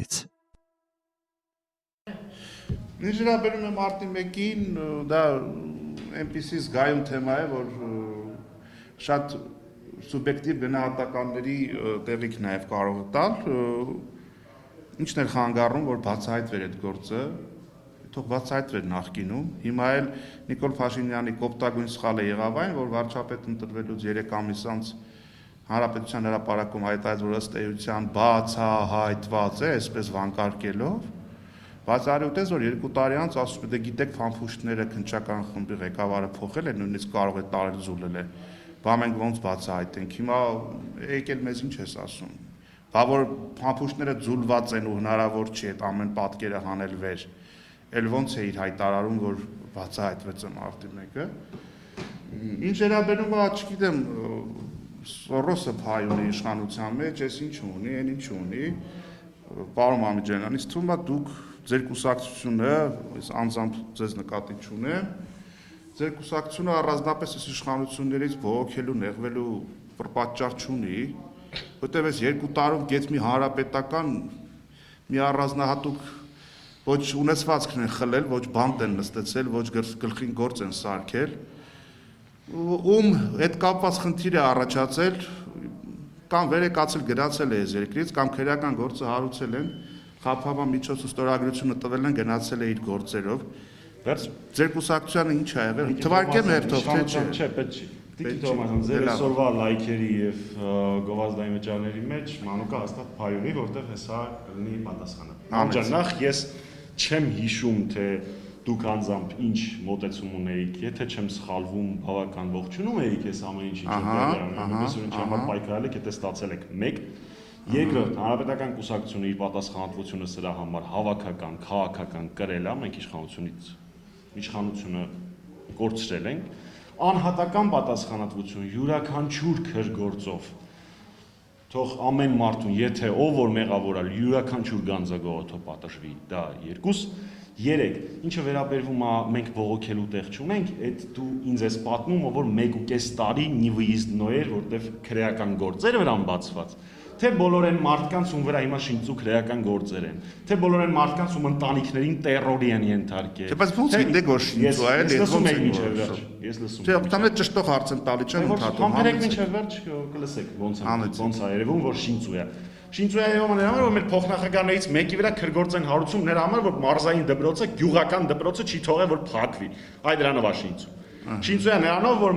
Հայաստանից։ Ինչ վերաբերում է մարտի 1-ին, դա այնպիսի զգայուն թեմա է, որ շատ սուբյեկտիվ գնահատականների տեղիք նաև կարող է տալ, ինչն էր խանգարում, որ բացահայտվեր այդ գործը, թող բացահայտվեր նախկինում, հիմա էլ Նիկոլ Փաշինյանի կոպտագույն սխալը եղավ այն, որ վարչապետ ընտրվելուց 3 ամիս անց Հանրապետության հրապարակում հայտարարեց, որ ըստ էության բացահայտված է, այսպես վանկարկելով, բայց արյութես, որ 2 տարի անց ասում է, դե գիտեք, Փամփուշտները քննչական խմբի ղեկավարը փոխել է, նույնիսկ կարող է տարել զուլել է, բա մենք ոնց բացահայտենք, հիմա եկել մեզ ինչ ես ասում, բա որ Փամփուշտները ձուլված են ու հնարավոր չի այդ ամեն պատկերը հանել վեր, էլ ոնց է իր հայտարարում, որ բացահայտվեց մարտի 1-ը, ինչ վերաբերում է, չգիտեմ, Սորոսը փայ ունի իշխանության մեջ, այս ինչ ունի, այն ինչ ունի, պարոն Մամիջանյան, ինձ թվում է դուք ձեր կուսակցությունը, այս անձամբ ձեզ նկատի չունեմ, ձեր կուսակցությունը առանձնապես այս իշխանություններից բողոքելու, նեղվելու պատճառ չունի, որտեղ այս 2 տարում գետ մի հանրապետական, մի առանձնահատուկ ոչ ունեցվածքն են խլել, ոչ բանտ են նստեցել, ոչ գլխին գործ են սարքել, ում հետ կապված խնդիր է առաջացել, կամ վերեկացել գնացել է այս երկրից, կամ քրեական գործը հարուցել են, խաբաբան միջոցով ստորագրությունը տվել են, գնացել է իր գործերով, ձեր կուսակցությանը ինչ է եղել, թվարկեմ հերթով, թե չէ։ Չէ, պետք չի։ Տիկին Թոմասյան, ձեր այսօրվա լայքերի եւ գովազդային վճարների մեջ մանուկը հաստատ փայ ունի, որտեղ հեսա կլինի պատասխանը։ Անջան, նախ ես չեմ հիշում, թե դուք անձամբ ինչ մոտեցում ունեիք, եթե չեմ սխալվում, բավական ողջունում էիք այս ամեն ինչի ճարտարանը, այնպես որ ինչ համար պայքարել եք, եթե ստացել եք 1, երկրորդ, հանրապետական կուսակցությունը իր պատասխանատվությունը սրա համար հավաքական, քաղաքական կրել է, մենք իշխանությունը կորցրել ենք, անհատական պատասխանատվություն յուրաքանչյուր քրգործով թող ամեն մարդուն, եթե ով որ մեղավոր է, յուրաքանչյուր գանձագողոթով պատժվի, դա 2, 3, ինչը վերաբերվում է մենք բողոքելու տեղ չունենք, այդ դու ինձ ես պատմում, որ 1.5 տարի նիվիզդնոյեր, որտեվ քրեական գործեր վրան բացված, թե բոլոր այն մարդկանց, ում վրա հիմա շինծու քրեական գործեր են, թե բոլոր այն մարդկանց, ում ընտանիքներին տերորի են ենթարկել։ Չէ, բայց ոնց գիտեք որ շինծու է, ես լսում եմ ինչև վերջ։ Ես լսում։ Չէ, ապտամետ ճշտող հարց եմ տալի չեմ ընդհատում։ Համբերեք ինչև վերջ կլսեք ոնց է երևում, որ շինծու է։ Շինծու է երևում նրա համար, որ մեր փոխնախագահներից մեկի վրա քրգործ են հարուցում նրա համար, որ մարզային դպրոցը, գյուղական դպրոցը չի թողել, որ փակվի։ Այ դրանով է շինծու։ Շինծու է նրանով, որ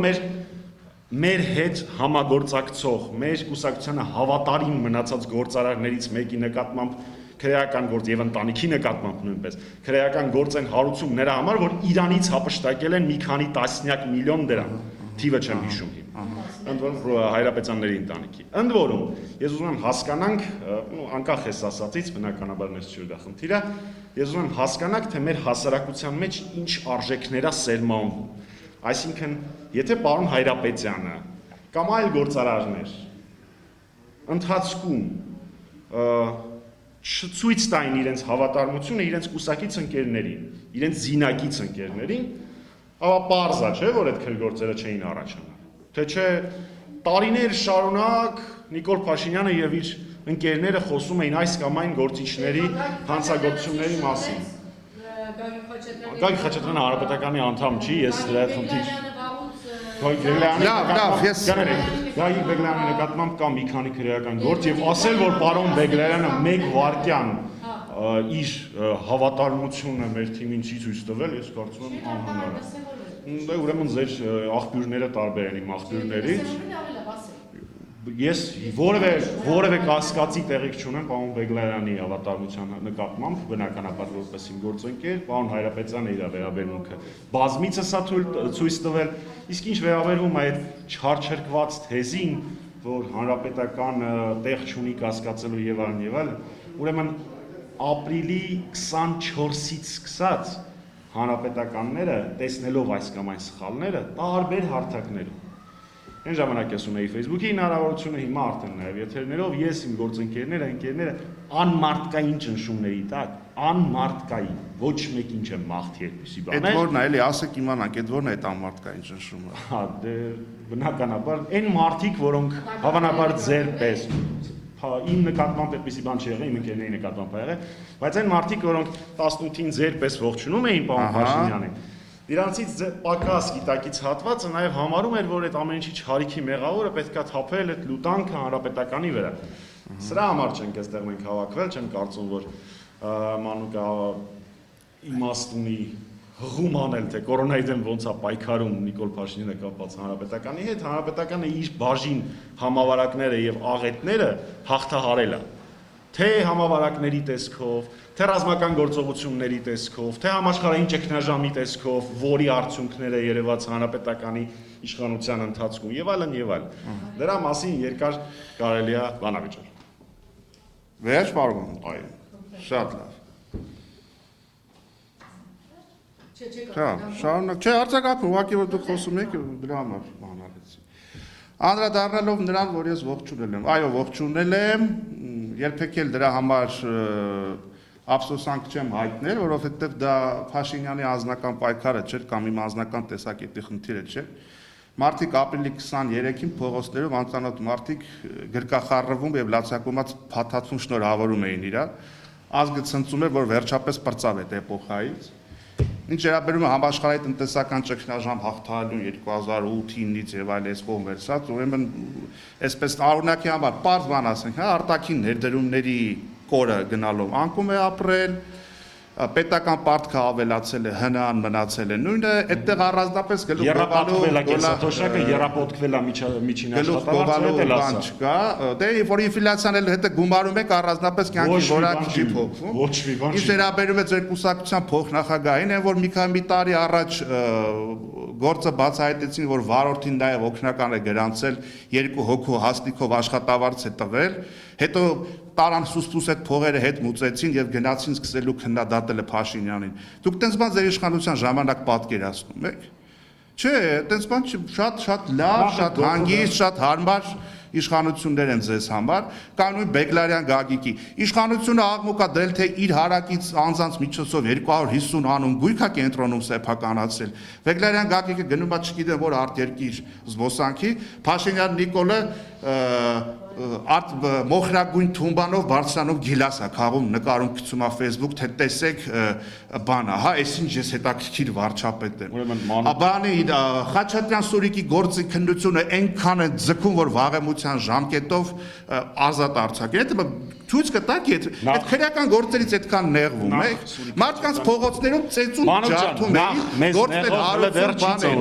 մեր հետ համագործակցող, մեր կուսակցությանը հավատարիմ մնացած գործարարներից մեկի նկատմամբ քրեական գործ եւ ընտանիքի նկատմամբ նույնպես քրեական գործ են հարուցում նրա համար, որ Իրանից հապշտակել են մի քանի տասնյակ միլիոն դրամ, թիվը չեմ հիշում հիմա, ընդ որում Հայրապետյանների ընտանիքի։ Ընդ որում, ես ուզում եմ հասկանանք, անկախ էս ասածից, բնականաբար մեզ չի դա խնդիրը, ես ուզում եմ հասկանանք, թե մեր հասարակության մեջ ինչ արժեքներ է սերմանվում։ Այսինքն, եթե պարոն Հայրապետյանը կամ այլ գործարարներ ընթացքում չցույց տային իրենց հավատարմությունը իրենց կուսակից ընկերներին, իրենց զինակից ընկերներին, ապա պարզ է, չէ, որ այդ քրգործերը չէին առաջանալ։ Թե չէ, տարիներ շարունակ Նիկոլ Փաշինյանը եւ իր ընկերները խոսում էին այս կամ այն գործիչների հանցագործությունների մասին։ Գագիկ Խաչատրյանը հանրապետականի անդամ չի, ես դրա խնդիր։ Գագիկ Բեգլարյանի նկատմամբ կա մի քանի քրեական գործ եւ ասել, որ պարոն Բեգլարյանը 1 վայրկյան իր հավատարմությունը մեր թիմին չի ցույց տվել, ես կարծում եմ անհնար է։ Դա ուրեմն ձեր աղբյուրները տարբեր են իմ աղբյուրներից։ Ես որևէ կասկածի տեղիք չունեմ պարոն Բեգլարյանի հավատարմության նկատմամբ, բնականաբար որպես իմ գործընկեր, պարոն Հայրապետյանը իր վերաբերմունքը բազմիցս է ցույց տվել, իսկ ինչ վերաբերվում այդ չարչրկված թեզին, որ հանրապետական տեղ չունի կասկածելու եւ այլն, ուրեմն ապրիլի 24-ից սկսած հանրապետականները տեսնելով այս կամ այն սխալները տարբեր հարթակներում Այն ժամանակ ես ունեի Facebook-ի հնարավորությունը, հիմա արդեն նաև եթերներով ես իմ գործընկերները անմարտկային ճնշումների տակ, անմարտկային, ոչ մեկին չեմ մաղթի այդպիսի բաներ։ Այդ որն է, էլի ասեք իմանանք, այդ որն է այդ անմարտկային ճնշումը։ Հա, դե բնականաբար այն մարդիկ, որոնք հավանաբար ձեր պես Իմ նկատմամբ այդպեսի բան չի եղել, իմ ընկերների նկատմամբ ա եղել, բայց այն մարդիկ, որոնք 18-ին ձեր պես ողջունում էին պարոն Փաշինյանին, իրանցից պակաս գիտակից հատվածը նաև համարում էր, որ այդ ամեն ինչի չարիքի մեղավորը պետքա թափել այդ լուտանքը հանրապետականի վրա։ Սրա համար չենք այստեղ մենք հավաքվել, չեմ կարծում, որ Մանուկը իմաստ ունի հղում անել, թե կորոնայի դեմ ոնց է պայքարում Նիկոլ Փաշինյանը կապված հանրապետականի հետ, հանրապետականը իր բաժին համավարակները եւ աղետները հաղթահարել է։ Թե համավարակների տեսքով, թե ռազմական գործողությունների տեսքով, թե համաշխարհային ճգնաժամի տեսքով, որի արդյունքները երևաց հանրապետականի իշխանության ընթացքում եւ այլն եւ այլն։ Դրա մասին երկար կարելի է բանավիճել։ Վերջ պարոն, այո, շատ լավ։ Շարունակ, չէ, արձակապում, ուղղակի որ դուք խոսում եք, դրա համար բանալեցի։ Անդրադառնալով նրան, որ ես ողջունել եմ, այո, ողջունել եմ, երբեք էլ դրա համար ափսոսանք չեմ հայտնել, որովհետև դա Փաշինյանի անձնական պայքարը չէր կամ իմ անձնական տեսակետի խնդիրը չէր։ Մարդիկ ապրիլի 23-ին փողոցներով անծանոթ մարդիկ գրկախառնվում եւ լացակումած փաթաթվում շնորհավորում էին իրար։ Ազգը ցնծում էր, որ վերջապես պրծավ այդ էպոխայից։ Ինչ վերաբերում է համաշխարհային տնտեսական ճգնաժամ հաղթահարելուն 2008-9-ից եւ այլ այս կողմ վերցած, ուրեմն այսպես օրինակի համար պարզ բան ասենք, հա, արտաքին ներդրումների կորը գնալով անկում է ապրել, պետական պարտքը ավելացել է, հնան մնացել է, նույնը այդտեղ առանձնապես երապոտքվել է միջին աշխատավարձը, բան չկա, դե որ ինֆլյացիան էլ հետը գումարում եք առանձնապես կյանքի որակը չի փոխվում։ Ինչ վերաբերում է ձեր կուսակցության փոխնախագահին, այն որ մի տարի առաջ գործը բացահայտեցին, որ վարորդին նաև օգնական է գրանցել 2 հոգու հաստիկով աշխատավարձ է տվել, հետո տարան սուսպուս այդ փողերը հետ մուծեցին եւ գնացին սկսելու քննադատել Փաշինյանին։ Դուք տենց բան ձեր իշխանության ժամանակ պատկերացնում եք։ Չէ, տենց բան շատ լավ, շատ հանգիստ, շատ հարմար իշխանություններ են ձեզ համար, կամ նույն Բեգլարյան Գագիկի իշխանությունը աղմուկա դել, թե իր հարակից անձանց միջոցով 250 անուն գույք է կենտրոնում սեփականացրել։ Բեգլարյան Գագիկը գնում է չգիտեմ որ արտերկիր զբոսանքի, Փաշինյան Նիկոլը մոխրագույն թումբանով բարձրանով գիլաս է քաղում, նկարում գցում է Facebook, թե տեսեք բանը, հա, այսինչ ես հետաքրքիր վարչապետ եմ։ Բանի Խաչատրյան Սուրիկի գործի քննությունը այնքան է ձգում, որ վաղեմության ժամկետով ազատ արձակել։ Հետո ցույց կտակ, այդ քրեական գործերից այդքան նեղվում եք։ Մարդկանց փողոցներում ծեծում ջարդում էին, գործներ հարուցում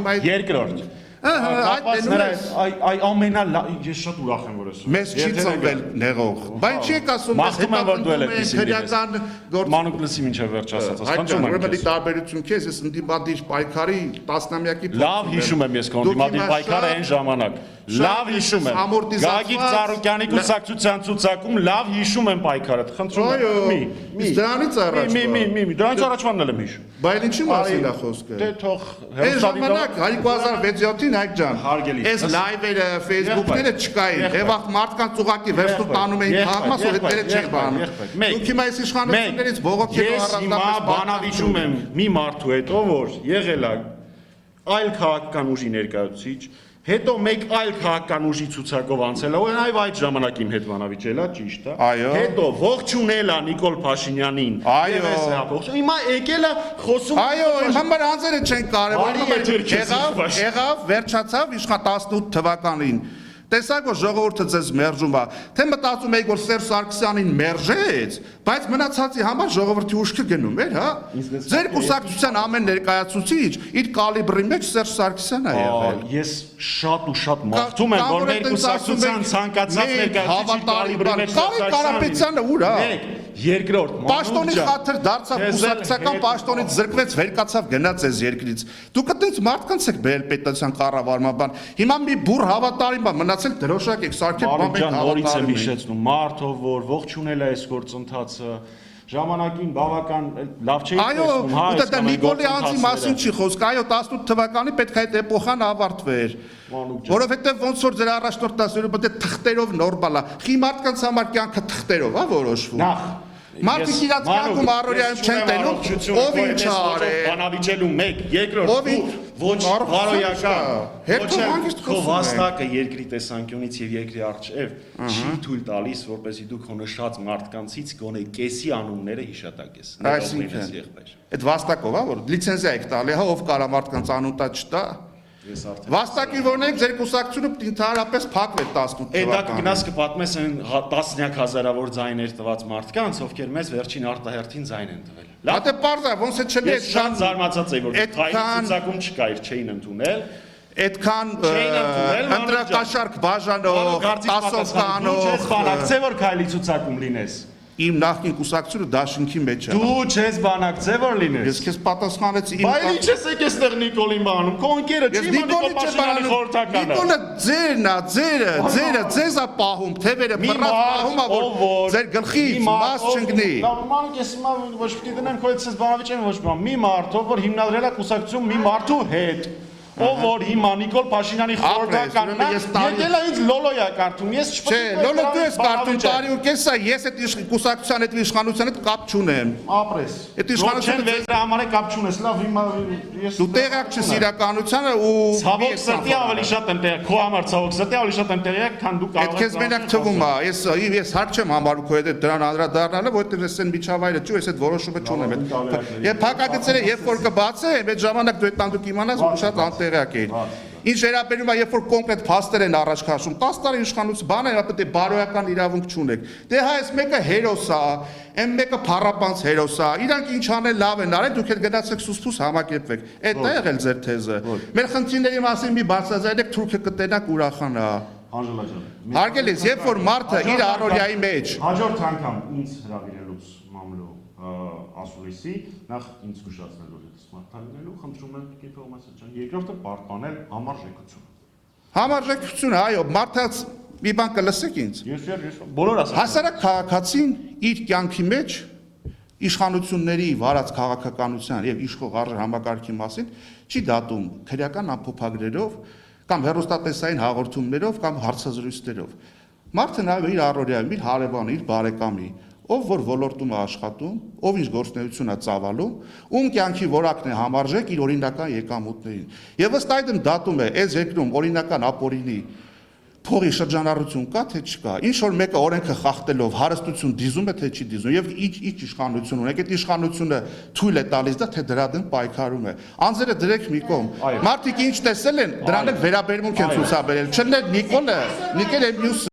բաներ։ Երկրորդ Այ ամենա ես շատ ուրախ եմ որ ասում։ Մեզ չի ծնվել նեղող։ Բայց չի ասում մաղթում եմ որ դու էլ քրեական Մանուկ լսի մինչև վերջ ասած, խնդրում եմ։ Ուրեմն տարբերություն քեզ, ես ընդդիմադիր պայքարի տասնամյակի լավ հիշում եմ ես քո ընդդիմադիր պայքարը այն ժամանակ։ Լավ հիշում եմ։ Գագիկ Ծառուկյանի կուսակցության ցուցակում լավ հիշում եմ պայքարը։ Խնդրում եմ։ Մի դրանից առաջ։ Դրանից առաջվանն եմ հիշում։ Բայց ինչի մասին է խոսքը։ Դե թող Այս ժամանակ 2006-ին Հայկ ջան, այս լայվերը, Facebook-ները չկային։ Եվաղ մարդկանց ուղակի վերստու տանում էին քաղաք, որ այդտեղը չէր բանում։ Դուք հիմա այս իշխանություններից բողոքելու առանձնապես բանավիճում եմ մի մարդու հետ, ով որ եղել է այլ քաղաքական ուժի ներկայացուցիչ, հետո մեկ այլ քաղաքական ուժի ցուցակով անցել է, այ այդ ժամանակ իմ հետ բանավիճել է, ճիշտ է։ Հետո ողջունել է Նիկոլ Փաշինյանին։ Հիմա եկել է խոսում։ Այո, համար անձերը չեն կարևոր։ Եղավ, վերջացավ իշխան 18 թվականին։ Տեսակ որ ժողովուրդը ձեզ մերժում է, թե մտածում եք որ Սերժ Սարգսյանին մերժեց, բայց մնացածի համար ժողովրդի ուշքը գնում էր, հա։ Ձեր կուսակցության ամեն ներկայացուցիչ իր կալիբրի մեջ Սերժ Սարգսյանն է եղել։ Ես շատ ու շատ մաղթում եմ որ մեր կուսակցության ցանկացած ներկայացուցիչ կալիբրի մեջ Սերժ Կարապետյանը ուր է։ Երկրորդ Պաշտոնի խաթր դարձավ կուսակցական պաշտոնից զրկվեց, վերկացավ գնաց այս երկրից։ Դուք այդպես մարդկանց եք բերել պետության կառավարման բան։ Հիմա մի բուր հավատարիմ բան մնացել դրոշակ եք սարքել բան մենք նորից եմ հիշեցնում մարդով որ ողջունել է այս գործընթացը ժամանակին բավական լավ չէի տեսնում հա այո դա Նիկոլի անձի մասին չի խոսք այո 18 թվականի պետք է այդ էպոխան ավարտվեր որովհետև ոնց որ ձեր առաջնորդն ասել է պետք է թղթերով նորմալ է խի մարդկանց համար կյանքը թղթերով է որոշվում Մարդիկ իրաց կյանքում առօրյայում չեն տենում ով ինչ արել բանավիճելու մեկ երկրորդ ոչ բարոյական, Հետո ոչ հանգիստ քո խոսում վաստակը երկրի տեսանկյունից եւ երկրի առջեւ չի թույլ տալիս, որպեսզի դու քո նշած մարդկանցից գոնե կեսի անունները հիշատակես։ Այսինքն այդ վաստակով է որ լիցենզիա եք տալի, հա ով կարա մարդկանց անուն տա չտա։ Ես արդեն Վաստակի որնեք ձեր կուսակցությունը ընդհանրապես փակվեր 18 Էդա թվականին։ կգնաս կպատմես այն տասնյակ հազարավոր ձայներ տված մարդկանց, ովքեր մեզ վերջին արտահերթին ձայն են տվել։ Լավ դե պարզա ոնց է չլի Ես շատ զարմացած եմ, որ հայ ցուցակում չկա իր չէին ընդունել։ այդքան ընտրակաշարք բաժանող, տասով կանող, Չես բանակցե որ քայլի ցուցակում լինես։ իմ նախկին կուսակցությունը դաշինքի մեջ է։ Դու չես բանակցե որ լինես։ Ես քեզ պատասխանեցի իմ Բայց ինչ ես եկես տեղ Նիկոլին բանում։ Քո ընկերը չի Նիկոլ Փաշինյանի խորհրդականը։ Նիկոլը ձերն է, ձերը ձեզ է պահում, թևերը բռած պահում է որ ձեր գլխից մաս չընկնի։ Նորմալ ես հիմա ոչ պիտի դնեմ քո այդ բանավիճակը ոչ բան։ Մի մարդ, որ հիմնադրել է կուսակցություն մի մարդու հետ ով որ հիմա Նիկոլ Փաշինյանի խորհրդականն է, եկել է ինձ լոլոյա կարդում, ես Չէ, լոլո դու ես կարդում, տարի ու կեսա, ես այդ կուսակցության հետ իշխանության հետ կապ չունեմ։ Ապրես։ Այդ իշխանությունը վեզրա համար է կապ չունես, լավ հիմա ես դու տեղյակ չես իրականությանը ու ցավոք սրտի ավելի շատ եմ տեղյակ, քո համար ցավոք սրտի ավելի շատ եմ տեղյակ, քան դու կարող ես։ Այդ քեզ մենակ թվում է, ես հարկ չեմ համարում քո հետ դրան անդրադառնալը, որովհետև ես այն միջավայրը չի, ես այդ որոշումը չունեմ։ Եվ փակագծերը երբ որ կբացեմ, այդ ժամանակ դու այդ տան դուք իմանաս ու շատ անտեղյակ էիր։ Ինչ վերաբերում է, երբ որ կոնկրետ փաստեր են առաջ քաշում, 10 տարի իշխանություն բան է, ապա դե բարոյական իրավունք չունեք։ Դե հա այս մեկը հերոս է, այն մեկը փառապանց հերոս է։ Իրանք ինչ անել լավ են արել, դուք էլ գնացեք սուսփուս համակերպվեք։ Այդ է եղել ձեր թեզը։ Մեր խնդիրների մասին մի բացատրեք, թուրքը կտենակ ուրախանա։ Անժելա ջան։ Հարգելի ես, երբ որ մարդը իր առօրյայի մեջ հաջորդ անգամ ինձ հրավիրելուց մամլո ասուլիսի նախ ինձ զգուշացնել որ ես մարդալնելու խնդրում եմ Տիկին Թովմասյան ջան երկրորդը պարտանել համարժեքություն համարժեքությունը այո մարդած մի բան կլսեք ինձ ես բոլոր ասած հասարակ քաղաքացին իր կյանքի մեջ իշխանությունների վարած քաղաքականության եւ իշխող արժե համակարգի մասին չի դատում քրեական ամփոփագրերով կամ հեռուստատեսային հաղորդումներով կամ հարցազրույցներով մարդը նաեւ իր առօրյայում իր հարևանի իր բարեկամի ով որ ոլորտում է աշխատում, ով ինչ գործունեություն է ծավալում, ում կյանքի որակն է համարժեք իր օրինական եկամուտներին։ Եվ ըստ այդմ դատում է այս երկրում օրինական ապօրինի փողի շրջանառություն կա թե չկա։ Ինչ որ մեկը օրենքը խախտելով հարստություն դիզում է թե չի դիզում եւ ինչ իշխանություն ունեք, այդ իշխանությունը թույլ է տալիս դա թե դրա դեմ պայքարում է։ Անձերը դրեք մի կողմ։ Մարդիկ ինչ տեսել են, դրանով վերաբերմունք են ցուցաբերել։ Չլներ Նիկոլը, Նիկել է մյուս